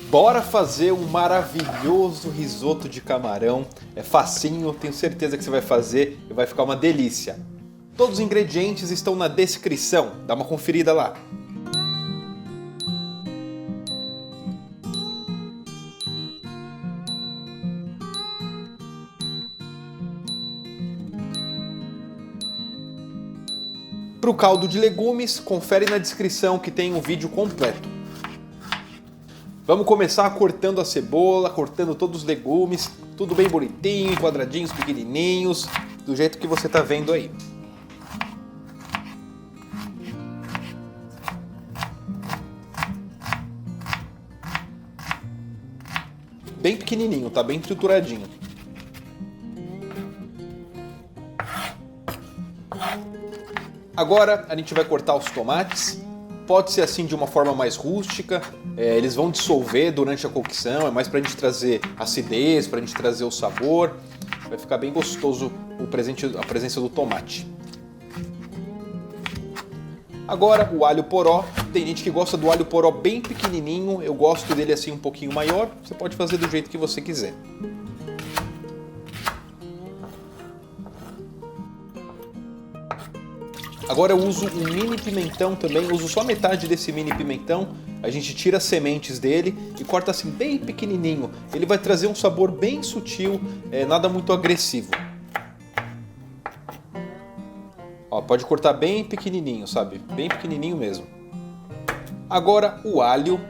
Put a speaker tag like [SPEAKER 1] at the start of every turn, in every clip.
[SPEAKER 1] Bora fazer um maravilhoso risoto de camarão. É facinho, tenho certeza que você vai fazer e vai ficar uma delícia. Todos os ingredientes estão na descrição, dá uma conferida lá. Para o caldo de legumes, confere na descrição que tem um vídeo completo. Vamos começar cortando a cebola, cortando todos os legumes, tudo bem bonitinho, quadradinhos, pequenininhos, do jeito que você está vendo aí. Bem pequenininho, tá bem trituradinho. Agora a gente vai cortar os tomates. Pode ser assim de uma forma mais rústica, eles vão dissolver durante a cocção, é mais pra gente trazer acidez, pra gente trazer o sabor. Vai ficar bem gostoso a presença do tomate. Agora o alho poró, tem gente que gosta do alho poró bem pequenininho, eu gosto dele assim um pouquinho maior, você pode fazer do jeito que você quiser. Agora eu uso um mini pimentão também, uso só metade desse mini pimentão. A gente tira as sementes dele e corta assim bem pequenininho. Ele vai trazer um sabor bem sutil, nada muito agressivo. Ó, pode cortar bem pequenininho, sabe? Bem pequenininho mesmo. Agora o alho.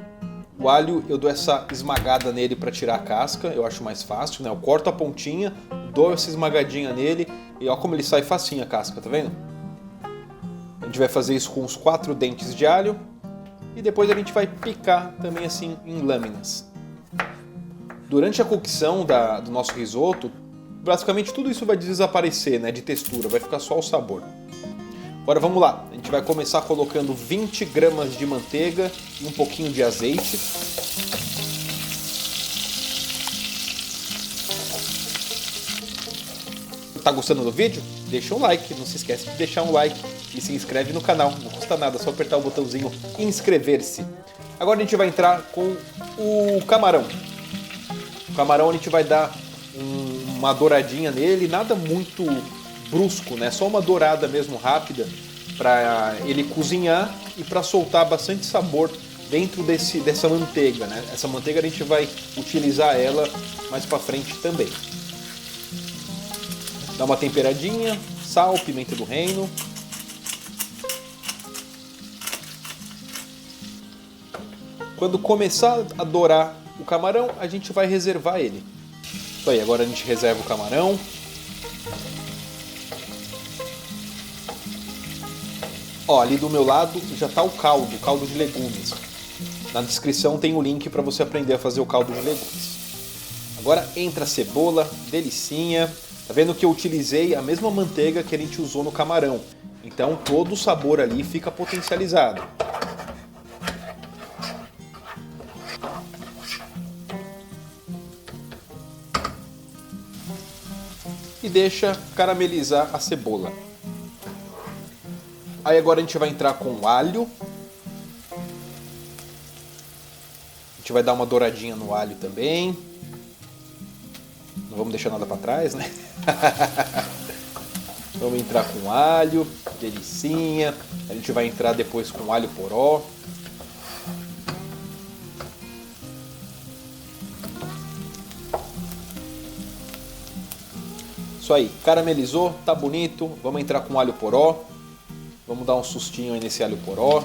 [SPEAKER 1] O alho eu dou essa esmagada nele para tirar a casca, eu acho mais fácil, né? Eu corto a pontinha, dou essa esmagadinha nele e ó como ele sai facinho a casca, tá vendo? A gente vai fazer isso com os 4 dentes de alho e depois a gente vai picar também assim em lâminas. Durante a cocção do nosso risoto, basicamente tudo isso vai desaparecer, né, de textura, vai ficar só o sabor. Agora vamos lá, a gente vai começar colocando 20 gramas de manteiga e um pouquinho de azeite. Tá gostando do vídeo? Deixa um like, não se esquece de deixar um like e se inscreve no canal, não custa nada, é só apertar o botãozinho inscrever-se. Agora a gente vai entrar com o camarão. O camarão a gente vai dar uma douradinha nele, nada muito brusco, né? Só uma dourada mesmo rápida para ele cozinhar e para soltar bastante sabor dentro dessa manteiga, né? Essa manteiga a gente vai utilizar ela mais para frente também. Dá uma temperadinha, sal, pimenta do reino. Quando começar a dourar o camarão, a gente vai reservar ele. Isso aí, agora a gente reserva o camarão. Ó, ali do meu lado já está o caldo de legumes. Na descrição tem o link para você aprender a fazer o caldo de legumes. Agora entra a cebola, delicinha. Tá vendo que eu utilizei a mesma manteiga que a gente usou no camarão. Então todo o sabor ali fica potencializado. E deixa caramelizar a cebola. Aí agora a gente vai entrar com o alho. A gente vai dar uma douradinha no alho também. Não vamos deixar nada para trás, né? Vamos entrar com alho, delicinha. A gente vai entrar depois com alho poró. Isso aí, caramelizou, tá bonito. Vamos entrar com alho poró. Vamos dar um sustinho aí nesse alho poró.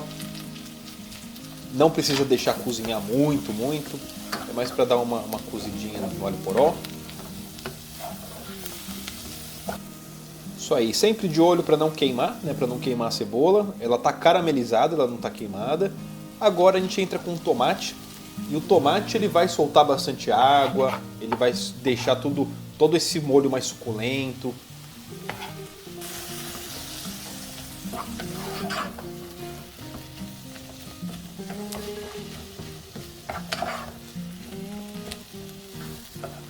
[SPEAKER 1] Não precisa deixar cozinhar muito. É mais para dar uma cozidinha no alho poró. Isso aí, sempre de olho para não queimar, né? Para não queimar a cebola. Ela tá caramelizada, ela não tá queimada. Agora a gente entra com o tomate. E o tomate ele vai soltar bastante água, ele vai deixar todo esse molho mais suculento.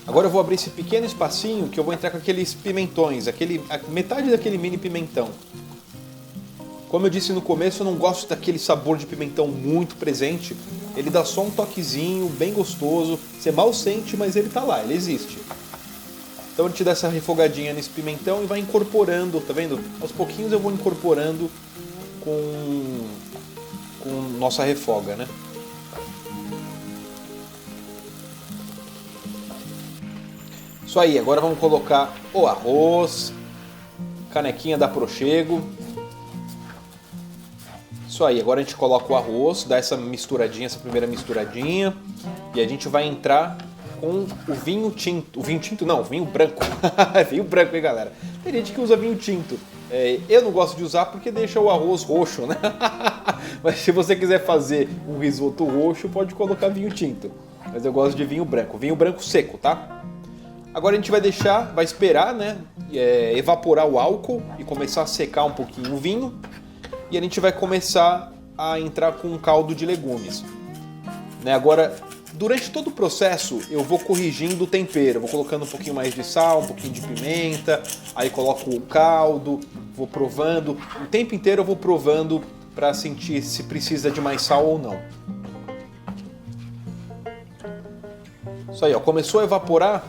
[SPEAKER 1] Agora eu vou abrir esse pequeno espacinho que eu vou entrar com aqueles pimentões, metade daquele mini pimentão. Como eu disse no começo, eu não gosto daquele sabor de pimentão muito presente. Ele dá só um toquezinho bem gostoso. Você mal sente, mas ele tá lá, ele existe. Então a gente dá essa refogadinha nesse pimentão e vai incorporando, tá vendo? Aos pouquinhos eu vou incorporando com nossa refoga, né? Isso aí, agora vamos colocar o arroz, canequinha da Prochego. Isso aí, agora a gente coloca o arroz, dá essa misturadinha, essa primeira misturadinha, e a gente vai entrar com o vinho tinto. O vinho tinto não, o vinho branco. Vinho branco, hein, galera? Tem gente que usa vinho tinto. Eu não gosto de usar porque deixa o arroz roxo, né? Mas se você quiser fazer um risoto roxo, pode colocar vinho tinto. Mas eu gosto de vinho branco seco, tá? Agora a gente vai esperar, né, evaporar o álcool e começar a secar um pouquinho o vinho. E a gente vai começar a entrar com um caldo de legumes. Né? Agora, durante todo o processo, eu vou corrigindo o tempero. Vou colocando um pouquinho mais de sal, um pouquinho de pimenta. Aí coloco o caldo, vou provando. O tempo inteiro eu vou provando para sentir se precisa de mais sal ou não. Isso aí, ó, começou a evaporar,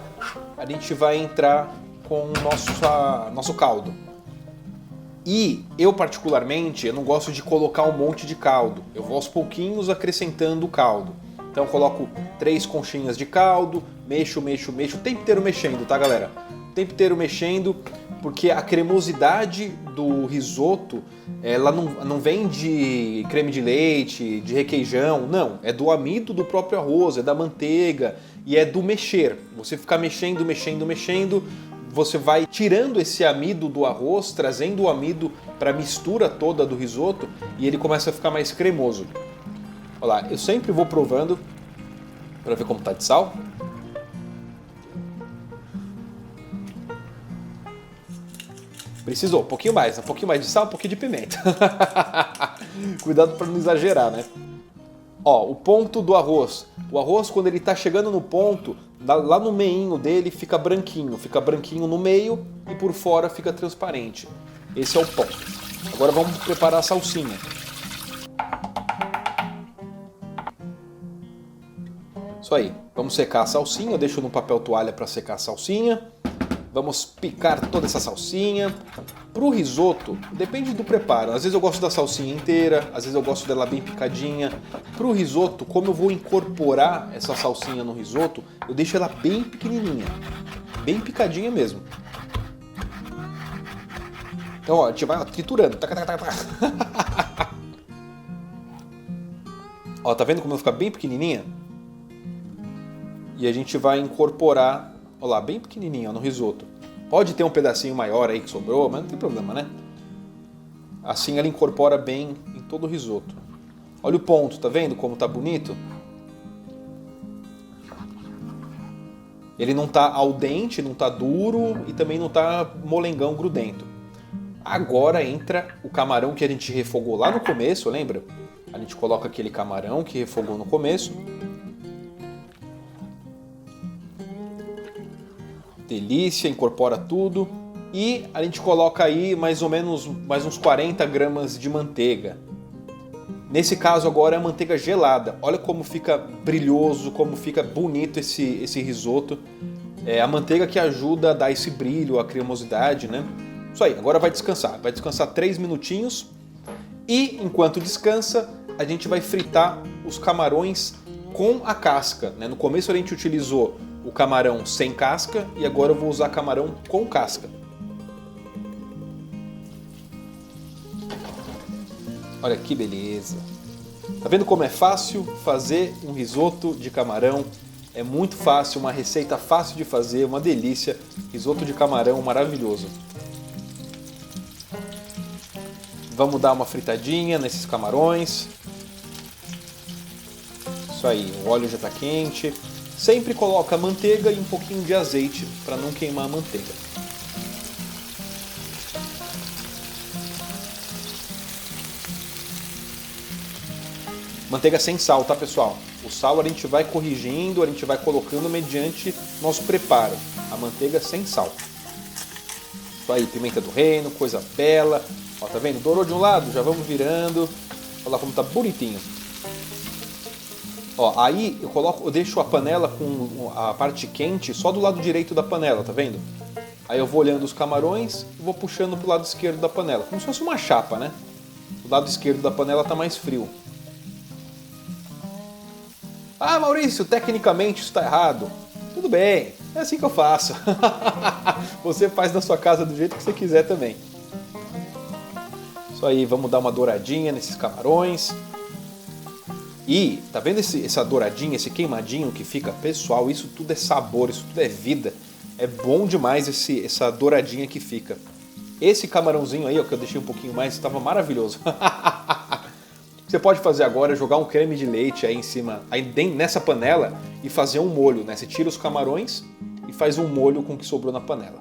[SPEAKER 1] a gente vai entrar com o nosso caldo. E eu particularmente, eu não gosto de colocar um monte de caldo. Eu vou aos pouquinhos acrescentando o caldo. Então eu coloco 3 conchinhas de caldo, mexo, o tempo inteiro mexendo, tá, galera? O tempo inteiro mexendo, porque a cremosidade do risoto, ela não vem de creme de leite, de requeijão, não. É do amido do próprio arroz, é da manteiga e é do mexer. Você ficar mexendo, você vai tirando esse amido do arroz, trazendo o amido para a mistura toda do risoto e ele começa a ficar mais cremoso. Olha lá, eu sempre vou provando para ver como tá de sal. Precisou, um pouquinho mais de sal, um pouquinho de pimenta. Cuidado para não exagerar, né? Ó, o ponto do arroz. O arroz, quando ele tá chegando no ponto, lá no meinho dele fica branquinho no meio e por fora fica transparente. Esse é o ponto. Agora vamos preparar a salsinha. Isso aí, vamos secar a salsinha, eu deixo no papel toalha para secar a salsinha. Vamos picar toda essa salsinha. Pro risoto, depende do preparo. Às vezes eu gosto da salsinha inteira, às vezes eu gosto dela bem picadinha. Pro risoto, como eu vou incorporar essa salsinha no risoto, eu deixo ela bem pequenininha, bem picadinha mesmo. Então, ó, a gente vai triturando. Ó, tá vendo como ela fica bem pequenininha? E a gente vai incorporar, ó lá, bem pequenininha, ó, no risoto. Pode ter um pedacinho maior aí que sobrou, mas não tem problema, né? Assim ela incorpora bem em todo o risoto. Olha o ponto, tá vendo como tá bonito? Ele não tá al dente, não tá duro e também não tá molengão grudento. Agora entra o camarão que a gente refogou lá no começo, lembra? A gente coloca aquele camarão que refogou no começo. Delícia, incorpora tudo. E a gente coloca aí mais ou menos mais uns 40 gramas de manteiga. Nesse caso agora é a manteiga gelada. Olha como fica brilhoso, como fica bonito esse risoto. É a manteiga que ajuda a dar esse brilho, a cremosidade, né? Isso aí, agora vai descansar 3 minutinhos. E enquanto descansa, a gente vai fritar os camarões com a casca, né? No começo a gente utilizou o camarão sem casca e agora eu vou usar camarão com casca. Olha que beleza! Tá vendo como é fácil fazer um risoto de camarão? É muito fácil, uma receita fácil de fazer, uma delícia. Risoto de camarão maravilhoso. Vamos dar uma fritadinha nesses camarões. Isso aí, o óleo já está quente. Sempre coloca manteiga e um pouquinho de azeite para não queimar a manteiga. Manteiga sem sal, tá, pessoal? O sal a gente vai corrigindo, a gente vai colocando mediante nosso preparo. A manteiga sem sal. Isso aí, pimenta do reino, coisa bela. Ó, tá vendo? Dourou de um lado, já vamos virando. Olha lá como tá bonitinho. Ó, aí eu deixo a panela com a parte quente só do lado direito da panela, tá vendo? Aí eu vou olhando os camarões e vou puxando pro lado esquerdo da panela, como se fosse uma chapa, né? O lado esquerdo da panela tá mais frio. Ah, Maurício, tecnicamente isso tá errado. Tudo bem, é assim que eu faço. Você faz na sua casa do jeito que você quiser também. Isso aí, vamos dar uma douradinha nesses camarões. E, tá vendo essa douradinha, esse queimadinho que fica? Pessoal, isso tudo é sabor, isso tudo é vida. É bom demais essa douradinha que fica. Esse camarãozinho aí, ó, que eu deixei um pouquinho mais, estava maravilhoso. O que você pode fazer agora é jogar um creme de leite aí em cima, aí nessa panela e fazer um molho, né? Você tira os camarões e faz um molho com o que sobrou na panela.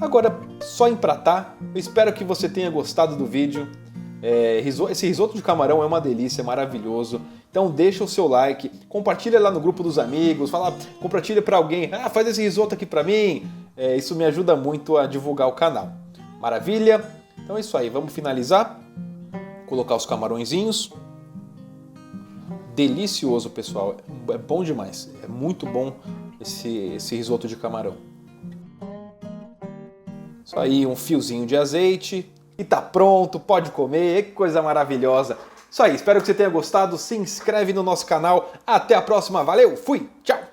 [SPEAKER 1] Agora, só empratar. Eu espero que você tenha gostado do vídeo. Esse risoto de camarão é uma delícia, é maravilhoso. Então deixa o seu like, compartilha lá no grupo dos amigos, compartilha para alguém, faz esse risoto aqui para mim. Isso me ajuda muito a divulgar o canal. Maravilha? Então é isso aí, vamos finalizar. Colocar os camarõezinhos. Delicioso, pessoal, é bom demais, é muito bom esse risoto de camarão. Isso aí, um fiozinho de azeite. E tá pronto, pode comer, que coisa maravilhosa. Isso aí, espero que você tenha gostado, se inscreve no nosso canal. Até a próxima, valeu, fui, tchau!